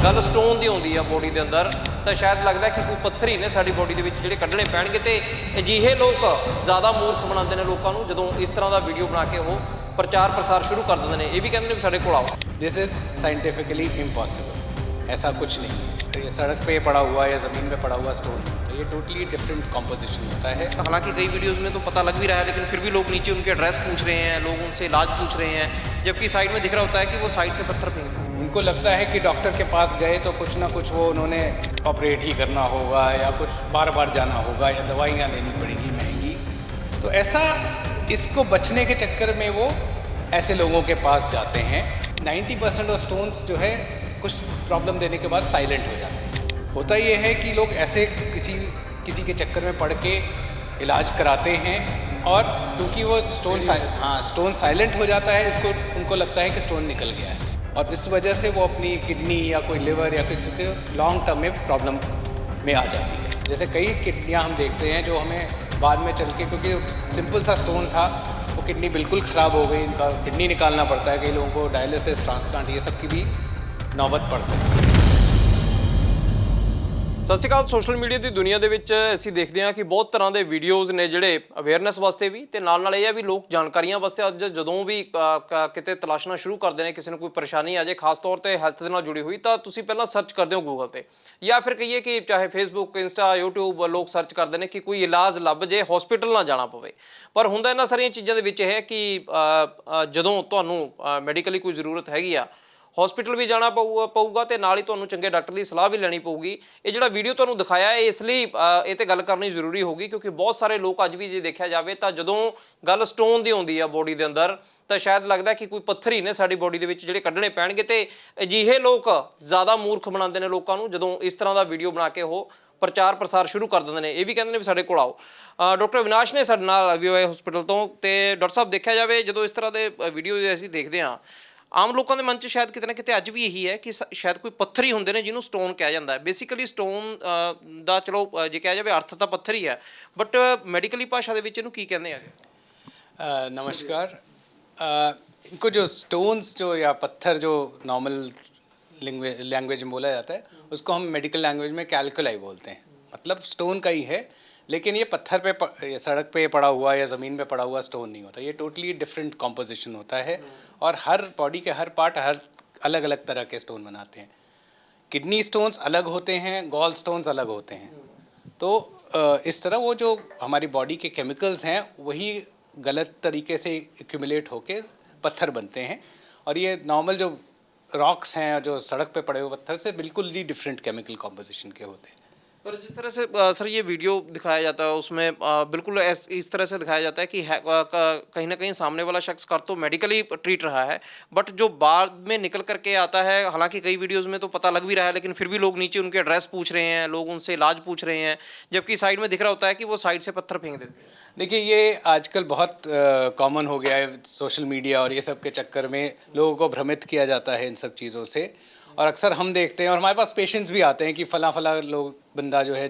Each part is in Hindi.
गल स्टोन की आउंदी आ बॉडी के अंदर तो शायद लगता है कि कोई पत्थर ही ने साडी बॉडी के विच जिहड़े कड्ढणे पैणगे ते अजिहे लोग ज़्यादा मूर्ख बनाते हैं लोगों को जदों इस तरह का वीडियो बना के वो प्रचार प्रसार शुरू कर देंगे ने। ये भी कहते हैं भी साडे कोल आओ। दिस इज़ साइंटिफिकली इम्पॉसिबल, ऐसा कुछ नहीं है। ये सड़क पे पड़ा हुआ या ज़मीन में पड़ा हुआ स्टोन, तो ये टोटली डिफरेंट कॉम्पोजिशन होता है। हालांकि कई वीडियोज़ में तो पता लग भी रहा है, लेकिन फिर भी लोग नीचे उनके एड्रेस पूछ रहे हैं, लोग उनसे इलाज पूछ रहे हैं, जबकि साइड में दिख रहा होता है कि वो साइड से पत्थर फेंक रहे हैं। उनको लगता है कि डॉक्टर के पास गए तो कुछ ना कुछ वो उन्होंने ऑपरेट ही करना होगा या कुछ बार बार जाना होगा या दवाइयाँ लेनी पड़ेगी महंगी। तो ऐसा इसको बचने के चक्कर में वो ऐसे लोगों के पास जाते हैं। 90% ऑफ स्टोन्स जो है कुछ प्रॉब्लम देने के बाद साइलेंट हो जाते हैं। होता ये है कि लोग ऐसे किसी के चक्कर में पड़ के इलाज कराते हैं और क्योंकि वो स्टोन साइलेंट हो जाता है, इसको उनको लगता है कि स्टोन निकल गया है और इस वजह से वो अपनी किडनी या कोई लिवर या किसी के लॉन्ग टर्म में प्रॉब्लम में आ जाती है। जैसे कई किडनियाँ हम देखते हैं जो हमें बाद में चल के, क्योंकि सिंपल सा स्टोन था, वो किडनी बिल्कुल ख़राब हो गई, इनका किडनी निकालना पड़ता है। कई लोगों को डायलिसिस, ट्रांसप्लांट, ये सब की भी नौबत पड़ सकती है। सत श्री अकाल। सोशल मीडिया की दुनिया के विच असीं देखते हैं कि बहुत तरह के वीडियोज़ ने जिहड़े अवेयरनैस वास्ते भी ते नाल यह भी लोग जानकारियां वास्ते अज जदों भी किते तलाशना शुरू करते हैं, किसी ने कोई परेशानी आ जाए खास तौर पर हैल्थ के नाल जुड़ी हुई, तो तुसीं पहलां सर्च करते हो गूगल पर या फिर कहिए कि चाहे फेसबुक, इंस्टा, यूट्यूब लोग सर्च करते हैं कि कोई इलाज लभ जे हॉस्पिटल ना जाना पवे। पर हुंदा इन्हां सारियां चीज़ां दे विच है कि जदों तुहानूं मैਡੀਕਲੀ कोई जरूरत हैगी आ, हॉस्पिटल भी जाना पऊगा तो नाल ही तुहानूं चंगे डॉक्टर की सलाह भी लैनी पऊगी। ये जिहड़ा वीडियो तुहानूं दिखाया है इसलिए ये ते गल करनी जरूरी होगी, क्योंकि बहुत सारे लोग अज भी जे देखा जाए तो जदों गल स्टोन की आउंदी आ बॉडी के अंदर तो शायद लगता है कि कोई पत्थर ही ने साडी बॉडी के विच जिहड़े कड्ढणे पैणगे ते अजिहे लोग ज़्यादा मूर्ख बनाते हैं लोगों को जदों इस तरह का वीडियो बना के वो प्रचार प्रसार शुरू कर देंगे ने। ये भी कहते हैं भी साडे कोल आओ। डॉक्टर अविनाश ने साडे नाल वीओए हॉस्पिटल तो डॉक्टर साहब देखा जाए जदों इस तरह के वीडियो असीं देखते हैं, आम लोगों के मन च शायद कितना कितने अज भी यही है कि शायद कोई पत्थर ही होंगे ने जिन्होंने स्टोन कहा जाता है। बेसिकली स्टोन का चलो जे कहा जाए अर्थ तो पत्थर ही है, बट मैਡੀਕਲੀ भाषा के इनू की कहते हैं? नमस्कार। इनको जो स्टोन्स जो या पत्थर जो नॉर्मल लैंग्वेज में बोला जाता है, उसको हम मेडिकल लैंग्वेज में कैल्कुलाई बोलते हैं। मतलब स्टोन का ही है, लेकिन ये पत्थर पे सड़क पे पड़ा हुआ या ज़मीन पे पड़ा हुआ स्टोन नहीं होता। ये टोटली डिफरेंट कॉम्पोजिशन होता है और हर बॉडी के हर पार्ट हर अलग अलग तरह के स्टोन बनाते हैं। किडनी स्टोन्स अलग होते हैं, गॉल स्टोन्स अलग होते हैं। तो इस तरह वो जो हमारी बॉडी के केमिकल्स हैं वही गलत तरीके से एक्यूमुलेट होके पत्थर बनते हैं और ये नॉर्मल जो रॉक्स हैं जो सड़क पे पड़े हुए पत्थर से बिल्कुल ही डिफरेंट केमिकल कॉम्पोजिशन के होते हैं। पर जिस तरह से सर ये वीडियो दिखाया जाता है उसमें बिल्कुल इस तरह से दिखाया जाता है कि कहीं ना कहीं सामने वाला शख्स कर तो मेडिकली ट्रीट रहा है, बट जो बाद में निकल करके आता है, हालांकि कई वीडियोज़ में तो पता लग भी रहा है, लेकिन फिर भी लोग नीचे उनके एड्रेस पूछ रहे हैं, लोग उनसे इलाज पूछ रहे हैं, जबकि साइड में दिख रहा होता है कि वो साइड से पत्थर फेंक देते हैं। देखिए, ये आजकल बहुत कॉमन हो गया है सोशल मीडिया और ये सब के चक्कर में लोगों को भ्रमित किया जाता है इन सब चीज़ों से। और अक्सर हम देखते हैं और हमारे पास पेशेंट्स भी आते हैं कि फ़ला लोग बंदा जो है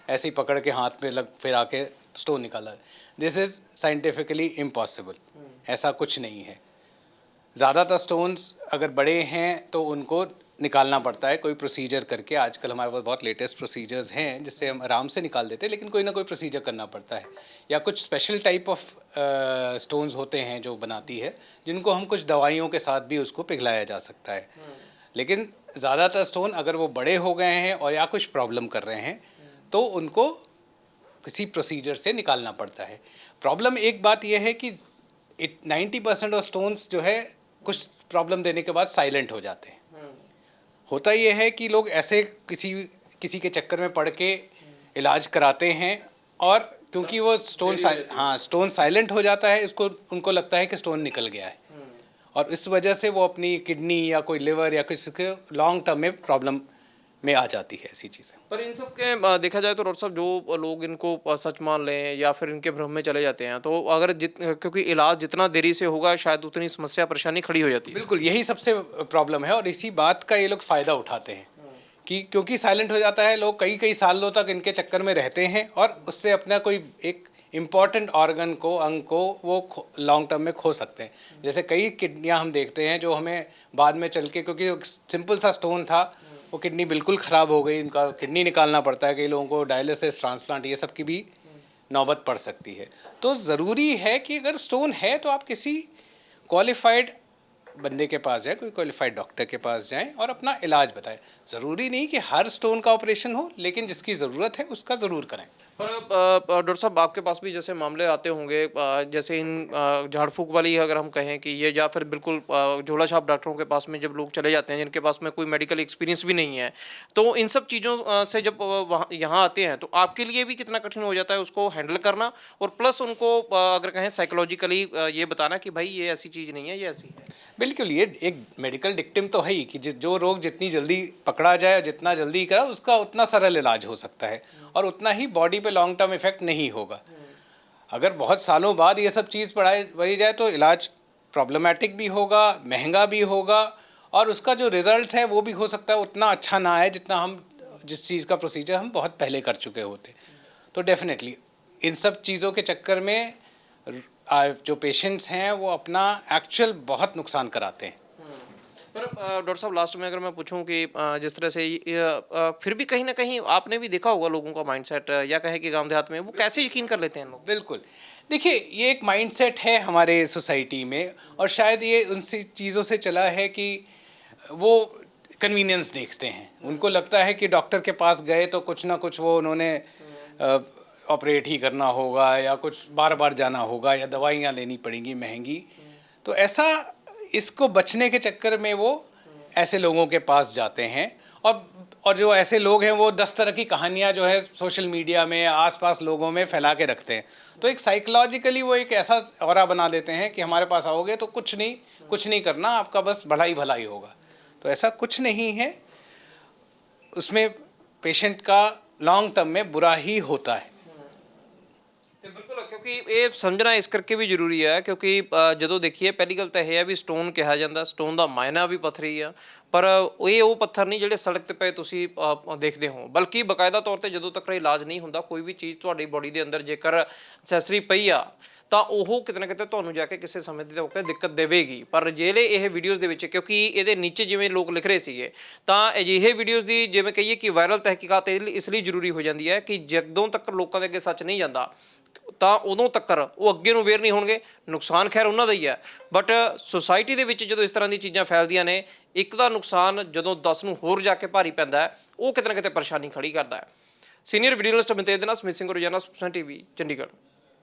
ऐसे ही पकड़ के हाथ में लग फिर आके स्टोन निकाला। दिस इज़ साइंटिफिकली इम्पॉसिबल, ऐसा कुछ नहीं है। ज़्यादातर स्टोन्स अगर बड़े हैं तो उनको निकालना पड़ता है कोई प्रोसीजर करके। आजकल हमारे पास बहुत लेटेस्ट प्रोसीजर्स हैं जिससे हम आराम से निकाल देते हैं, लेकिन कोई ना कोई प्रोसीजर करना पड़ता है। या कुछ स्पेशल टाइप ऑफ स्टोन्स होते हैं जो बनाती है, जिनको हम कुछ दवाइयों के साथ भी उसको पिघलाया जा सकता है। लेकिन ज़्यादातर स्टोन अगर वो बड़े हो गए हैं और या कुछ प्रॉब्लम कर रहे हैं तो उनको किसी प्रोसीजर से निकालना पड़ता है। प्रॉब्लम एक बात यह है कि 90% ऑफ स्टोन्स जो है कुछ प्रॉब्लम देने के बाद साइलेंट हो जाते हैं। होता यह है कि लोग ऐसे किसी के चक्कर में पड़ के इलाज कराते हैं और क्योंकि वो स्टोन साइलेंट हो जाता है, इसको उनको लगता है कि स्टोन निकल गया है और इस वजह से वो अपनी किडनी या कोई लिवर या किसी के लॉन्ग टर्म में प्रॉब्लम में आ जाती है ऐसी चीज़ें। पर इन सब के देखा जाए तो डॉक्टर साहब जो लोग इनको सच मान लें या फिर इनके भ्रम में चले जाते हैं, तो अगर क्योंकि इलाज जितना देरी से होगा शायद उतनी समस्या परेशानी खड़ी हो जाती है। बिल्कुल, यही सबसे प्रॉब्लम है और इसी बात का ये लोग फ़ायदा उठाते हैं कि क्योंकि साइलेंट हो जाता है, लोग कई सालों तक इनके चक्कर में रहते हैं और उससे अपना कोई एक इम्पॉर्टेंट ऑर्गन को, अंग को वो लॉन्ग टर्म में खो सकते हैं। जैसे कई किडनियाँ हम देखते हैं जो हमें बाद में चल के, क्योंकि सिंपल सा स्टोन था, वो किडनी बिल्कुल ख़राब हो गई, उनका किडनी निकालना पड़ता है, कई लोगों को डायलिसिस, ट्रांसप्लांट, ये सब की भी नौबत पड़ सकती है। तो ज़रूरी है कि अगर स्टोन है तो आप किसी क्वालिफाइड बंदे के पास जाएं, कोई क्वालिफाइड डॉक्टर के पास जाएं और अपना इलाज बताएं। ज़रूरी नहीं कि हर स्टोन का ऑपरेशन हो, लेकिन जिसकी ज़रूरत है उसका ज़रूर करें। पर डॉक्टर साहब आपके पास भी जैसे मामले आते होंगे, जैसे इन झाड़ फूक वाली अगर हम कहें कि ये, या फिर बिल्कुल झोला छाप डॉक्टरों के पास में जब लोग चले जाते हैं जिनके पास में कोई मेडिकल एक्सपीरियंस भी नहीं है, तो इन सब चीज़ों से जब वहाँ यहाँ आते हैं तो आपके लिए भी कितना कठिन हो जाता है उसको हैंडल करना, और प्लस उनको अगर कहें साइकोलॉजिकली ये बताना कि भाई ये ऐसी चीज़ नहीं है, ये ऐसी है। बिल्कुल, ये एक मेडिकल डिक्टिम तो है ही कि जो रोग जितनी जल्दी पकड़ा जाए, जितना जल्दी करा, उसका उतना सरल इलाज हो सकता है और उतना ही बॉडी पे लॉन्ग टर्म इफेक्ट नहीं होगा। अगर बहुत सालों बाद ये सब चीज़ बढ़ी जाए तो इलाज प्रॉब्लमेटिक भी होगा, महंगा भी होगा, और उसका जो रिज़ल्ट है वो भी हो सकता है उतना अच्छा ना आए जितना हम जिस चीज़ का प्रोसीजर हम बहुत पहले कर चुके होते। तो डेफिनेटली इन सब चीज़ों के चक्कर में जो पेशेंट्स हैं वो अपना एक्चुअल बहुत नुकसान कराते हैं। पर डॉक्टर साहब लास्ट में अगर मैं पूछूं कि जिस तरह से फिर भी कहीं ना कहीं आपने भी देखा होगा लोगों का माइंडसेट, या कहे कि गांव देहात में वो कैसे यकीन कर लेते हैं लोग। बिल्कुल, देखिए ये एक माइंडसेट है हमारे सोसाइटी में, और शायद ये उन सी चीज़ों से चला है कि वो कन्वीनियंस देखते हैं। उनको लगता है कि डॉक्टर के पास गए तो कुछ ना कुछ वो उन्होंने ऑपरेट ही करना होगा, या कुछ बार बार जाना होगा, या दवाइयाँ लेनी पड़ेंगी महंगी। तो ऐसा, इसको बचने के चक्कर में वो ऐसे लोगों के पास जाते हैं, और जो ऐसे लोग हैं वो 10 तरह की कहानियाँ जो है सोशल मीडिया में आसपास लोगों में फैला के रखते हैं। तो एक साइकोलॉजिकली वो एक ऐसा ऑरा बना देते हैं कि हमारे पास आओगे तो कुछ नहीं करना, आपका बस भलाई भलाई होगा। तो ऐसा कुछ नहीं है, उसमें पेशेंट का लॉन्ग टर्म में बुरा ही होता है। ਤੇ ਬਿਲਕੁਲ, ਕਿਉਂਕਿ ਇਹ ਸਮਝਣਾ ਇਸ ਕਰਕੇ ਵੀ ਜ਼ਰੂਰੀ ਹੈ ਕਿਉਂਕਿ ਜਦੋਂ ਦੇਖੀਏ ਪਹਿਲੀ ਗੱਲ ਤਾਂ ਇਹ ਹੈ ਵੀ ਸਟੋਨ ਕਿਹਾ ਜਾਂਦਾ, ਸਟੋਨ ਦਾ ਮਾਇਨਾ ਵੀ ਪੱਥਰੀ ਆ, ਪਰ ਇਹ ਉਹ ਪੱਥਰ ਨਹੀਂ ਜਿਹੜੇ ਸੜਕ ਤੇ ਪਏ ਤੁਸੀਂ ਦੇਖਦੇ ਹੋ, ਬਲਕਿ ਬਕਾਇਦਾ ਤੌਰ ਤੇ ਜਦੋਂ ਤੱਕ ਇਲਾਜ ਨਹੀਂ ਹੁੰਦਾ ਕੋਈ ਵੀ ਚੀਜ਼ ਤੁਹਾਡੀ ਬੋਡੀ ਦੇ ਅੰਦਰ ਜੇਕਰ ਅਸੈਸਰੀ ਪਈ ਆ ਤਾਂ ਉਹ ਕਿਤੇ ਨਾ ਕਿਤੇ ਤੁਹਾਨੂੰ ਜਾ ਕੇ ਕਿਸੇ ਸਮੇਂ ਦੇ ਉੱਤੇ ਦਿੱਕਤ ਦੇਵੇਗੀ। ਪਰ ਜਿਹੜੇ ਇਹ ਵੀਡੀਓਜ਼ ਦੇ ਵਿੱਚ, ਕਿਉਂਕਿ ਇਹਦੇ ਨੀਚੇ ਜਿਵੇਂ ਲੋਕ ਲਿਖ ਰਹੇ ਸੀਗੇ, ਤਾਂ ਅਜਿਹੇ ਵੀਡੀਓਜ਼ ਦੀ ਜਿਵੇਂ ਕਹੀਏ ਕਿ ਵਾਇਰਲ ਤਹਿਕੀਕਾਤ ਇਸ ਲਈ ਜ਼ਰੂਰੀ ਹੋ ਜਾਂਦੀ ਹੈ ਕਿ ਜਦੋਂ ਤੱਕ ਲੋਕਾਂ ਦੇ ਅੱਗੇ ਸੱਚ ਨਹੀਂ ਜਾਂਦਾ ਤਾਂ ਉਦੋਂ ਤੱਕ ਉਹ ਅੱਗੇ ਨੂੰ ਅਵੇਅਰ ਨਹੀਂ ਹੋਣਗੇ। ਨੁਕਸਾਨ ਖੈਰ ਉਹਨਾਂ ਦਾ ਹੀ ਹੈ, ਬਟ ਸੁਸਾਇਟੀ ਦੇ ਵਿੱਚ ਜਦੋਂ ਇਸ ਤਰ੍ਹਾਂ ਦੀਆਂ ਚੀਜ਼ਾਂ ਫੈਲਦੀਆਂ ਨੇ, ਇੱਕ ਦਾ ਨੁਕਸਾਨ ਜਦੋਂ 10 ਨੂੰ ਹੋਰ ਜਾ ਕੇ ਭਾਰੀ ਪੈਂਦਾ ਹੈ, ਉਹ ਕਿਤੇ ਨਾ ਕਿਤੇ ਪਰੇਸ਼ਾਨੀ ਖੜੀ ਕਰਦਾ ਹੈ। ਸੀਨੀਅਰ ਵੀਡੀਓ ਜਰਨਲਿਸਟ ਮਨਤੇਜ ਦੇ ਨਾਲ ਸਮਿਤ ਸਿੰਘ, ਰੋਜ਼ਾਨਾ ਸਪੋਕਸਮੈਨ TV, ਚੰਡੀਗੜ੍ਹ।